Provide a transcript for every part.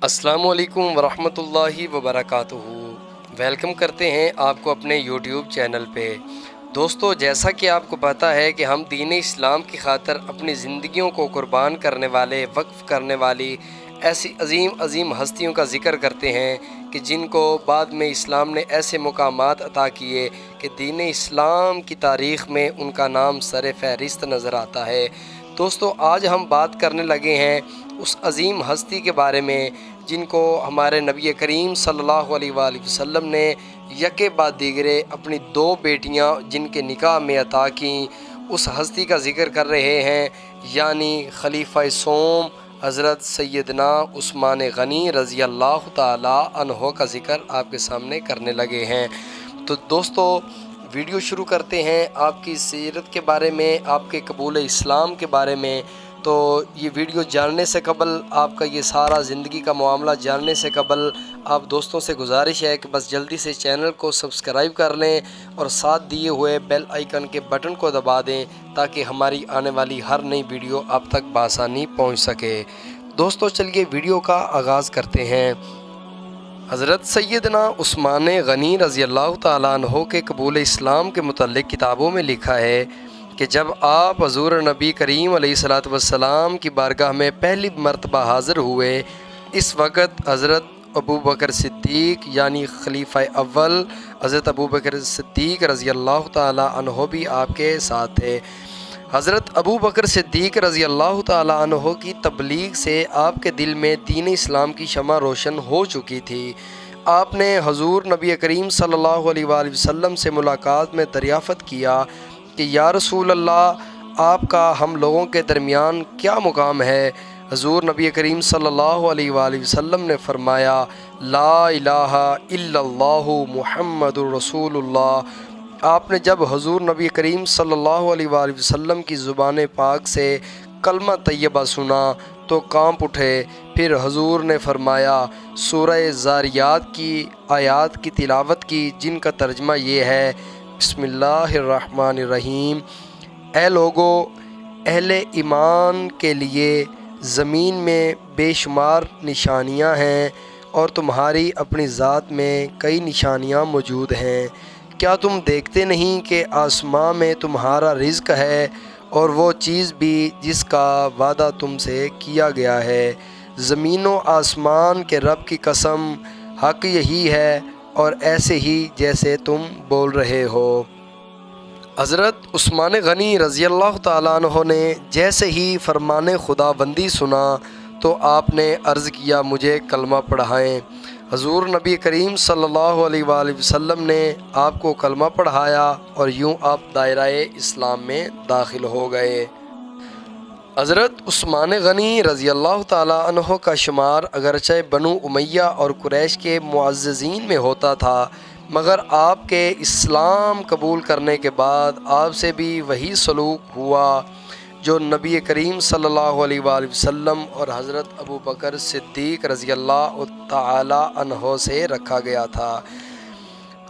السلام علیکم ورحمۃ اللہ وبرکاتہ۔ ویلکم کرتے ہیں آپ کو اپنے یوٹیوب چینل پہ۔ دوستو، جیسا کہ آپ کو پتہ ہے کہ ہم دین اسلام کی خاطر اپنی زندگیوں کو قربان کرنے والے، وقف کرنے والی ایسی عظیم عظیم ہستیوں کا ذکر کرتے ہیں کہ جن کو بعد میں اسلام نے ایسے مقامات عطا کیے کہ دین اسلام کی تاریخ میں ان کا نام سر فہرست نظر آتا ہے۔ دوستو، آج ہم بات کرنے لگے ہیں اس عظیم ہستی کے بارے میں جن کو ہمارے نبی کریم صلی اللہ علیہ وآلہ وسلم نے یکے بعد دیگرے اپنی دو بیٹیاں جن کے نکاح میں عطا کیں۔ اس ہستی کا ذکر کر رہے ہیں، یعنی خلیفہ سوم حضرت سیدنا عثمان غنی رضی اللہ تعالی عنہ کا ذکر آپ کے سامنے کرنے لگے ہیں۔ تو دوستو، ویڈیو شروع کرتے ہیں آپ کی سیرت کے بارے میں، آپ کے قبول اسلام کے بارے میں۔ تو یہ ویڈیو جاننے سے قبل، آپ کا یہ سارا زندگی کا معاملہ جاننے سے قبل، آپ دوستوں سے گزارش ہے کہ بس جلدی سے چینل کو سبسکرائب کر لیں اور ساتھ دیے ہوئے بیل آئیکن کے بٹن کو دبا دیں تاکہ ہماری آنے والی ہر نئی ویڈیو آپ تک بآسانی پہنچ سکے۔ دوستو، چلیے ویڈیو کا آغاز کرتے ہیں۔ حضرت سیدنا عثمان غنی رضی اللہ تعالیٰ عنہ کے قبول اسلام کے متعلق کتابوں میں لکھا ہے کہ جب آپ حضور نبی کریم علیہ الصلوۃ والسلام کی بارگاہ میں پہلی مرتبہ حاضر ہوئے، اس وقت حضرت ابو بکر صدیق یعنی خلیفہ اول حضرت ابو بکر صدیق رضی اللہ تعالیٰ عنہ بھی آپ کے ساتھ تھے۔ حضرت ابو بکر صدیق رضی اللہ تعالیٰ عنہ کی تبلیغ سے آپ کے دل میں دین اسلام کی شمع روشن ہو چکی تھی۔ آپ نے حضور نبی کریم صلی اللہ علیہ وآلہ وسلم سے ملاقات میں دریافت کیا کہ یا رسول اللہ، آپ کا ہم لوگوں کے درمیان کیا مقام ہے؟ حضور نبی کریم صلی اللہ علیہ وآلہ وسلم نے فرمایا، لا الہ الا اللہ محمد رسول اللہ۔ آپ نے جب حضور نبی کریم صلی اللہ علیہ وآلہ وسلم کی زبان پاک سے کلمہ طیبہ سنا تو کانپ اٹھے۔ پھر حضور نے فرمایا، سورہ زاریات کی آیات کی تلاوت کی جن کا ترجمہ یہ ہے، بسم اللہ الرحمن الرحیم۔ اے لوگو، اہل ایمان کے لیے زمین میں بے شمار نشانیاں ہیں اور تمہاری اپنی ذات میں کئی نشانیاں موجود ہیں۔ کیا تم دیکھتے نہیں کہ آسمان میں تمہارا رزق ہے اور وہ چیز بھی جس کا وعدہ تم سے کیا گیا ہے؟ زمین و آسمان کے رب کی قسم، حق یہی ہے اور ایسے ہی جیسے تم بول رہے ہو۔ حضرت عثمان غنی رضی اللہ تعالیٰ عنہ نے جیسے ہی فرمان خدا بندی سنا تو آپ نے عرض کیا، مجھے کلمہ پڑھائیں۔ حضور نبی کریم صلی اللہ علیہ وآلہ وسلم نے آپ کو کلمہ پڑھایا اور یوں آپ دائرہ اسلام میں داخل ہو گئے۔ حضرت عثمان غنی رضی اللہ تعالیٰ عنہ کا شمار اگرچہ بنو امیہ اور قریش کے معززین میں ہوتا تھا، مگر آپ کے اسلام قبول کرنے کے بعد آپ سے بھی وہی سلوک ہوا جو نبی کریم صلی اللہ علیہ وآلہ وسلم اور حضرت ابو بکر صدیق رضی اللہ تعالی عنہ سے رکھا گیا تھا۔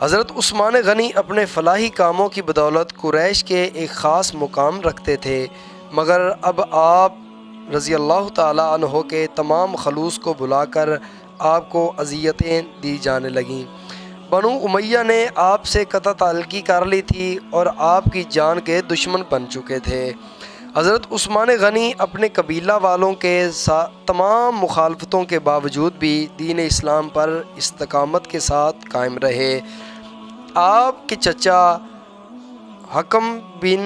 حضرت عثمان غنی اپنے فلاحی کاموں کی بدولت قریش کے ایک خاص مقام رکھتے تھے، مگر اب آپ رضی اللہ تعالی عنہ کے تمام خلوص کو بلا کر آپ کو اذیتیں دی جانے لگیں۔ بنو امیہ نے آپ سے قطع تعلقی کر لی تھی اور آپ کی جان کے دشمن بن چکے تھے۔ حضرت عثمان غنی اپنے قبیلہ والوں کے تمام مخالفتوں کے باوجود بھی دین اسلام پر استقامت کے ساتھ قائم رہے۔ آپ کے چچا حکم بن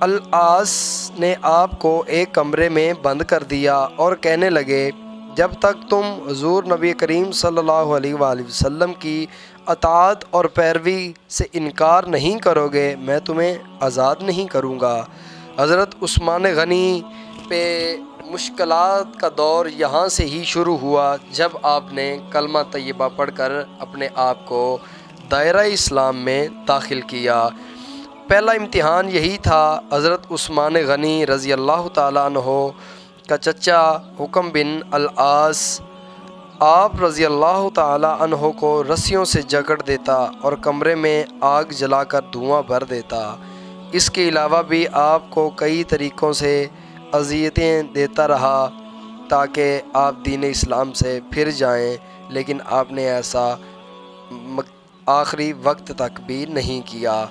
العاص نے آپ کو ایک کمرے میں بند کر دیا اور کہنے لگے، جب تک تم حضور نبی کریم صلی اللہ علیہ وآلہ وسلم کی اطاعت اور پیروی سے انکار نہیں کرو گے، میں تمہیں آزاد نہیں کروں گا۔ حضرت عثمان غنی پہ مشکلات کا دور یہاں سے ہی شروع ہوا جب آپ نے کلمہ طیبہ پڑھ کر اپنے آپ کو دائرہ اسلام میں داخل کیا۔ پہلا امتحان یہی تھا۔ حضرت عثمان غنی رضی اللہ تعالیٰ عنہ کا چچا حکم بن العاص آپ رضی اللہ تعالیٰ عنہ کو رسیوں سے جکڑ دیتا اور کمرے میں آگ جلا کر دھواں بھر دیتا۔ اس کے علاوہ بھی آپ کو کئی طریقوں سے اذیتیں دیتا رہا تاکہ آپ دین اسلام سے پھر جائیں، لیکن آپ نے ایسا آخری وقت تک بھی نہیں کیا۔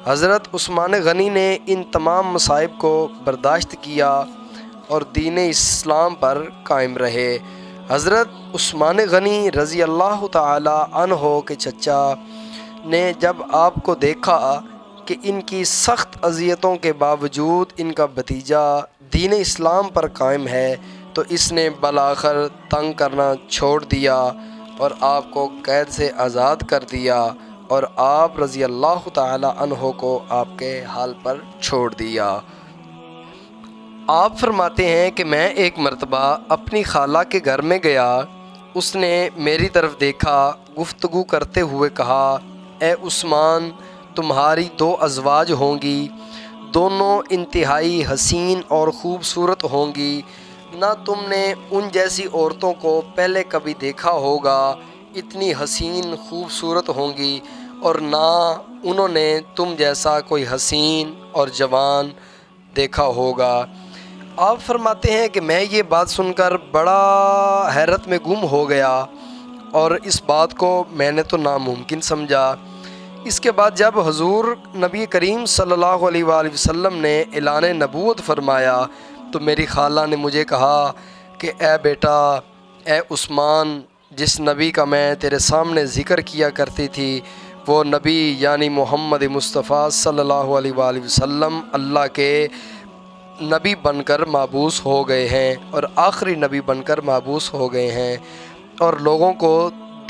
حضرت عثمان غنی نے ان تمام مصائب کو برداشت کیا اور دین اسلام پر قائم رہے۔ حضرت عثمان غنی رضی اللہ تعالی عنہ کے چچا نے جب آپ کو دیکھا کہ ان کی سخت اذیتوں کے باوجود ان کا بھتیجا دین اسلام پر قائم ہے، تو اس نے بالآخر تنگ کرنا چھوڑ دیا اور آپ کو قید سے آزاد کر دیا اور آپ رضی اللہ تعالی عنہ کو آپ کے حال پر چھوڑ دیا۔ آپ فرماتے ہیں کہ میں ایک مرتبہ اپنی خالہ کے گھر میں گیا، اس نے میری طرف دیکھا، گفتگو کرتے ہوئے کہا، اے عثمان، تمہاری 2 ازواج ہوں گی، دونوں انتہائی حسین اور خوبصورت ہوں گی، نہ تم نے ان جیسی عورتوں کو پہلے کبھی دیکھا ہوگا، اتنی حسین خوبصورت ہوں گی، اور نہ انہوں نے تم جیسا کوئی حسین اور جوان دیکھا ہوگا۔ آپ فرماتے ہیں کہ میں یہ بات سن کر بڑا حیرت میں گم ہو گیا اور اس بات کو میں نے تو ناممکن سمجھا۔ اس کے بعد جب حضور نبی کریم صلی اللہ علیہ وآلہ وسلم نے اعلان نبوت فرمایا تو میری خالہ نے مجھے کہا کہ اے بیٹا، اے عثمان، جس نبی کا میں تیرے سامنے ذکر کیا کرتی تھی، وہ نبی یعنی محمد مصطفیٰ صلی اللہ علیہ وآلہ وسلم اللہ کے نبی بن کر مبعوث ہو گئے ہیں اور آخری نبی بن کر مبعوث ہو گئے ہیں اور لوگوں کو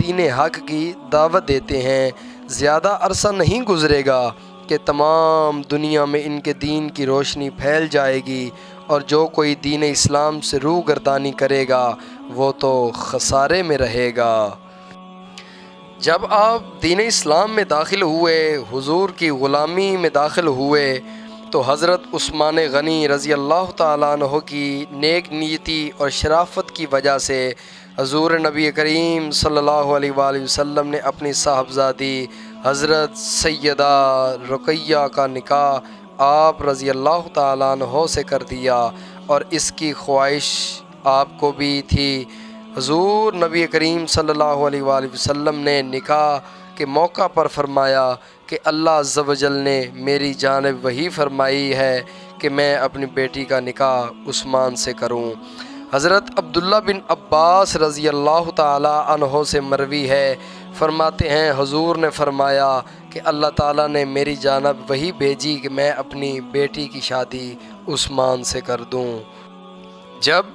دین حق کی دعوت دیتے ہیں۔ زیادہ عرصہ نہیں گزرے گا کہ تمام دنیا میں ان کے دین کی روشنی پھیل جائے گی، اور جو کوئی دین اسلام سے روگردانی کرے گا وہ تو خسارے میں رہے گا۔ جب آپ دین اسلام میں داخل ہوئے، حضور کی غلامی میں داخل ہوئے، تو حضرت عثمان غنی رضی اللہ تعالیٰ عنہ کی نیک نیتی اور شرافت کی وجہ سے حضور نبی کریم صلی اللہ علیہ وآلہ وسلم نے اپنی صاحبزادی حضرت سیدہ رقیہ کا نکاح آپ رضی اللہ تعالیٰ عنہ سے کر دیا، اور اس کی خواہش آپ کو بھی تھی۔ حضور نبی کریم صلی اللہ علیہ وآلہ وسلم نے نکاح کے موقع پر فرمایا کہ اللہ عز و جل نے میری جانب وحی فرمائی ہے کہ میں اپنی بیٹی کا نکاح عثمان سے کروں۔ حضرت عبداللہ بن عباس رضی اللہ تعالی عنہ سے مروی ہے، فرماتے ہیں حضور نے فرمایا کہ اللہ تعالیٰ نے میری جانب وحی بھیجی کہ میں اپنی بیٹی کی شادی عثمان سے کر دوں۔ جب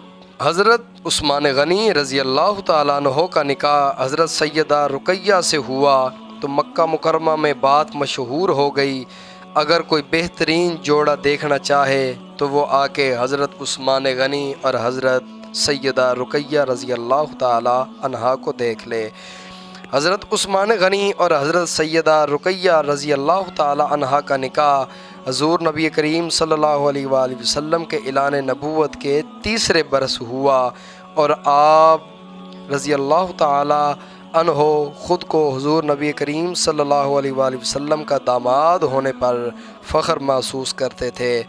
حضرت عثمان غنی رضی اللہ تعالیٰ عنہ کا نکاح حضرت سیدہ رقیہ سے ہوا تو مکہ مکرمہ میں بات مشہور ہو گئی، اگر کوئی بہترین جوڑا دیکھنا چاہے تو وہ آ کے حضرت عثمان غنی اور حضرت سیدہ رقیہ رضی اللہ تعالی عنہا کو دیکھ لے۔ حضرت عثمان غنی اور حضرت سیدہ رقیہ رضی اللہ تعالی عنہا کا نکاح حضور نبی کریم صلی اللہ علیہ وآلہ وسلم کے اعلان نبوت کے 3 برس ہوا، اور آپ رضی اللہ تعالی عنہ خود کو حضور نبی کریم صلی اللہ علیہ وآلہ وسلم کا داماد ہونے پر فخر محسوس کرتے تھے۔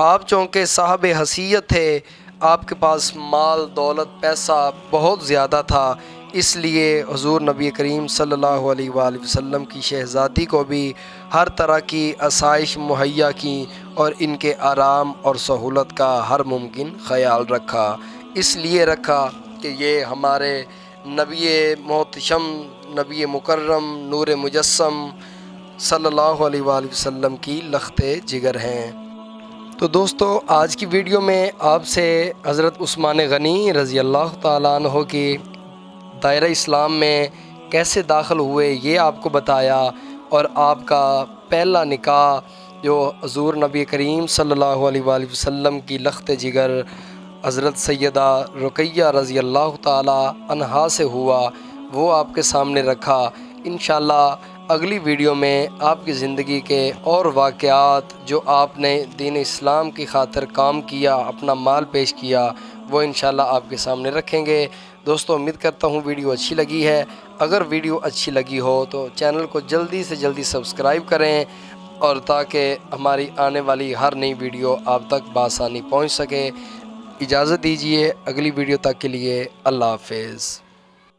آپ چونکہ صاحب حیثیت تھے، آپ کے پاس مال دولت پیسہ بہت زیادہ تھا، اس لیے حضور نبی کریم صلی اللہ علیہ وآلہ وسلم کی شہزادی کو بھی ہر طرح کی آسائش مہیا کی اور ان کے آرام اور سہولت کا ہر ممکن خیال رکھا۔ اس لیے رکھا کہ یہ ہمارے نبی محتشم، نبی مکرم، نور مجسم صلی اللہ علیہ وآلہ وسلم کی لخت جگر ہیں۔ تو دوستو، آج کی ویڈیو میں آپ سے حضرت عثمان غنی رضی اللہ تعالیٰ عنہ کی دائرہ اسلام میں کیسے داخل ہوئے یہ آپ کو بتایا، اور آپ کا پہلا نکاح جو حضور نبی کریم صلی اللہ علیہ وآلہ وسلم کی لخت جگر حضرت سیدہ رقیہ رضی اللہ تعالی عنہا سے ہوا، وہ آپ کے سامنے رکھا۔ انشاءاللہ اگلی ویڈیو میں آپ کی زندگی کے اور واقعات جو آپ نے دین اسلام کی خاطر کام کیا، اپنا مال پیش کیا، وہ انشاءاللہ آپ کے سامنے رکھیں گے۔ دوستو، امید کرتا ہوں ویڈیو اچھی لگی ہے۔ اگر ویڈیو اچھی لگی ہو تو چینل کو جلدی سے جلدی سبسکرائب کریں، اور تاکہ ہماری آنے والی ہر نئی ویڈیو آپ تک بآسانی پہنچ سکے۔ اجازت دیجیے، اگلی ویڈیو تک کے لیے اللہ حافظ۔